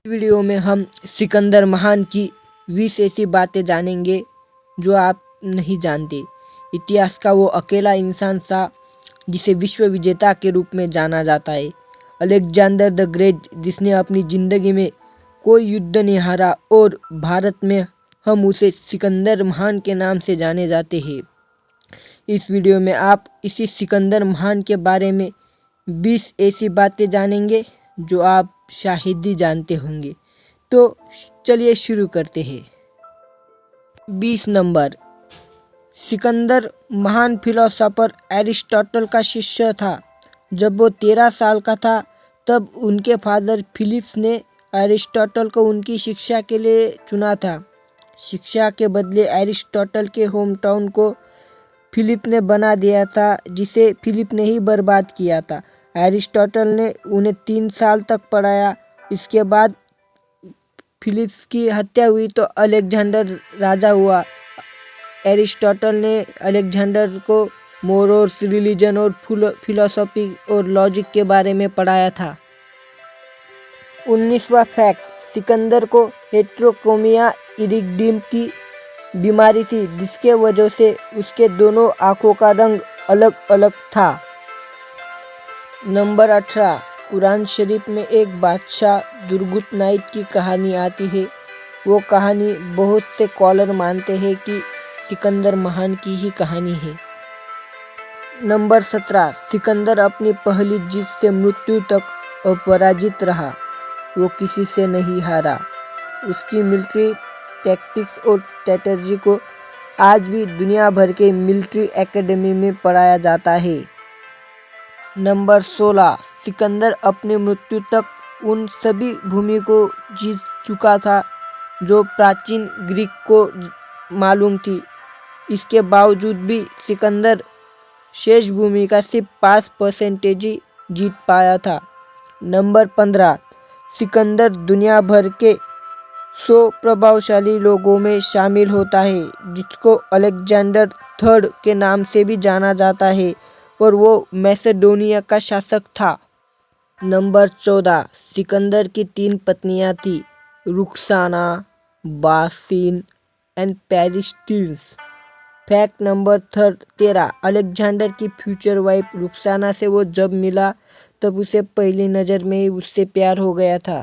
Video में हम सिकंदर महान की 20 ऐसी बातें जानेंगे जो आप नहीं जानते। इतिहास का वो अकेला इंसान था जिसे विश्व विजेता के रूप में जाना जाता है। अलेक्जेंडर द ग्रेट, जिसने अपनी जिंदगी में कोई युद्ध नहीं हारा और भारत में हम उसे सिकंदर महान के नाम से जाने जाते हैं। इस वीडियो में आप इसी सिकंदर महान के बारे में 20 ऐसी बातें जानेंगे जो आप शायद ही जानते होंगे। तो चलिए शुरू करते हैं। 20 नंबर, सिकंदर महान फिलोसोफर एरिस्टोटल का शिष्य था। जब वो 13 साल का था तब उनके फादर फिलिप्स ने एरिस्टोटल को उनकी शिक्षा के लिए चुना था। शिक्षा के बदले एरिस्टोटल के होम टाउन को फिलिप ने बना दिया था, जिसे फिलिप ने ही बर्बाद किया था। एरिस्टोटल ने उन्हें 3 साल तक पढ़ाया। इसके बाद फिलिप्स की हत्या हुई तो अलेक्जेंडर राजा हुआ। एरिस्टोटल ने अलेक्जेंडर को मोरल्स, रिलीजन और फिलोसॉफी और लॉजिक के बारे में पढ़ाया था। 19वां फैक्ट, सिकंदर को हेटेरोक्रोमिया इरिडियम की बीमारी थी, जिसके वजह से उसके दोनों आंखों का रंग अलग अलग था। नंबर 18, कुरान शरीफ में एक बादशाह दुर्गुत नाइट की कहानी आती है। वो कहानी बहुत से स्कॉलर मानते हैं कि सिकंदर महान की ही कहानी है। नंबर 17, सिकंदर अपनी पहली जीत से मृत्यु तक अपराजित रहा। वो किसी से नहीं हारा। उसकी मिलिट्री टैक्टिक्स और स्ट्रैटेजी को आज भी दुनिया भर के मिलिट्री एकेडमी में पढ़ाया जाता है। नंबर 16, सिकंदर अपनी मृत्यु तक उन सभी भूमि को जीत चुका था जो प्राचीन ग्रीक को मालूम थी। इसके बावजूद भी सिकंदर शेष भूमि का सिर्फ 5% ही जीत पाया था। नंबर 15, सिकंदर दुनिया भर के 100 प्रभावशाली लोगों में शामिल होता है, जिसको अलेक्जेंडर थर्ड के नाम से भी जाना जाता है और वो मैसेडोनिया का शासक था। नंबर 14, सिकंदर की 3 पत्नियां थी, Roxana, Barsine and Parysatis. Fact number 13, Alexander की फ्यूचर वाइफ रुक्साना से वो जब मिला तब उसे पहली नज़र में ही उससे प्यार हो गया था।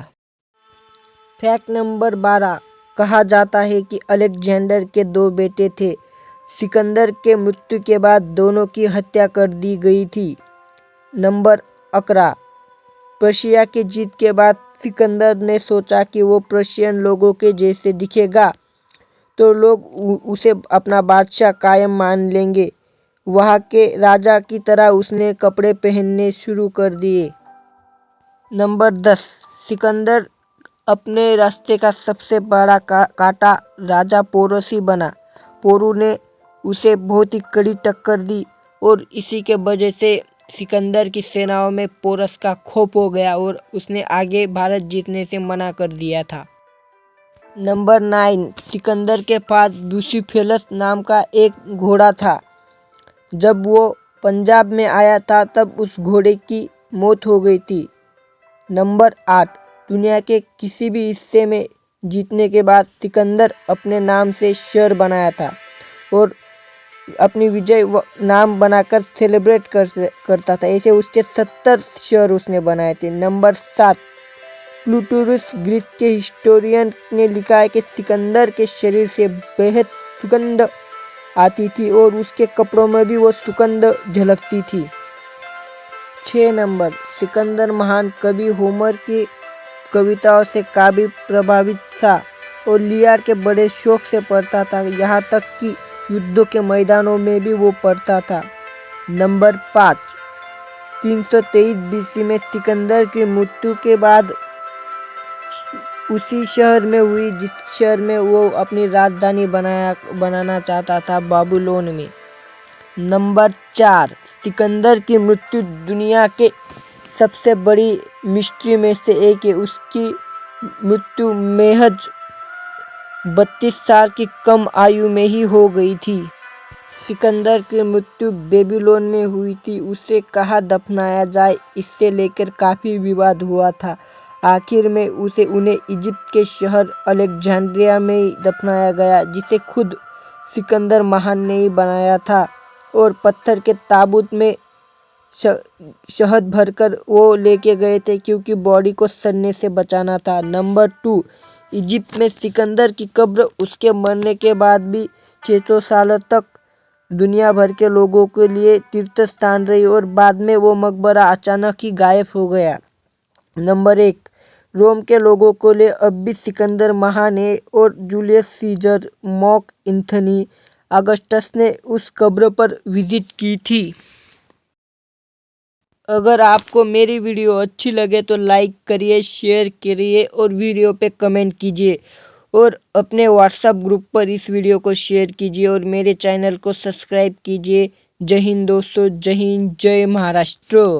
फैक्ट नंबर 12, कहा जाता है कि अलेक्जेंडर के 2 बेटे थे। सिकंदर के मृत्यु के बाद दोनों की हत्या कर दी गई थी। नंबर 11, प्रशिया की जीत के बाद सिकंदर ने सोचा कि वो प्रशियन लोगों के जैसे दिखेगा तो लोग उसे अपना बादशाह कायम मान लेंगे। वहाँ के राजा की तरह उसने कपड़े पहनने शुरू कर दिए। नंबर 10, सिकंदर अपने रास्ते का सबसे बड़ा कांटा राजा पोरस ही बना। पोरू ने उसे बहुत ही कड़ी टक्कर दी और इसी के वजह से सिकंदर की सेनाओं में पोरस का खौफ हो गया और उसने आगे भारत जीतने से मना कर दिया था। नंबर 9, सिकंदर के पास ब्यूसीफेलस नाम का एक घोड़ा था। जब वो पंजाब में आया था तब उस घोड़े की मौत हो गई थी। नंबर 8, दुनिया के किसी भी हिस्से में जीतने के बाद सिकंदर अपने नाम से शहर बनाया था और अपनी विजय नाम बनाकर सेलिब्रेट करता था। ऐसे उसके 70 शहर उसने बनाए थे। नंबर 7, प्लूटोरस, ग्रीस के हिस्टोरियन ने लिखा है कि सिकंदर के शरीर से बेहद सुगंध आती थी और उसके कपड़ों में भी वो सुगंध झलकती थी। 6 नंबर, सिकंदर महान कवि होमर की कविताओं से काफी प्रभावित था और लियार के बड़े शौक से पढ़ता था, यहाँ तक कि युद्धों के मैदानों में भी वो पढ़ता था। नंबर 5, 323 बीसी में सिकंदर की मृत्यु के बाद उसी शहर में हुई जिस शहर में वो अपनी राजधानी बनाना चाहता था, बाबुलोन में। नंबर 4, सिकंदर की मृत्यु दुनिया के सबसे बड़ी मिस्ट्री में से एक है। उसकी मृत्यु महज 32 साल की कम आयु में ही हो गई थी। सिकंदर की मृत्यु बेबीलोन में हुई थी। उसे कहाँ दफनाया जाए इससे लेकर काफ़ी विवाद हुआ था। आखिर में उन्हें इजिप्ट के शहर अलेक्जेंड्रिया में ही दफनाया गया, जिसे खुद सिकंदर महान ने ही बनाया था, और पत्थर के ताबूत में शहद भरकर वो लेके गए थे क्योंकि बॉडी को सड़ने से बचाना था। नंबर 2, इजिप्ट में सिकंदर की कब्र उसके मरने के बाद भी 600 सालों तक दुनिया भर के लोगों के लिए तीर्थ स्थान रही, और बाद में वो मकबरा अचानक ही गायब हो गया। नंबर 1, रोम के लोगों के लिए अब भी सिकंदर महान है, और Julius Caesar, mark Anthony, Augustus ने उस कब्र पर विजिट की थी। अगर आपको मेरी वीडियो अच्छी लगे तो लाइक करिए, शेयर करिए और वीडियो पे कमेंट कीजिए, और अपने व्हाट्सएप ग्रुप पर इस वीडियो को शेयर कीजिए और मेरे चैनल को सब्सक्राइब कीजिए। जय हिंद दोस्तों, जय हिंद, जय महाराष्ट्र।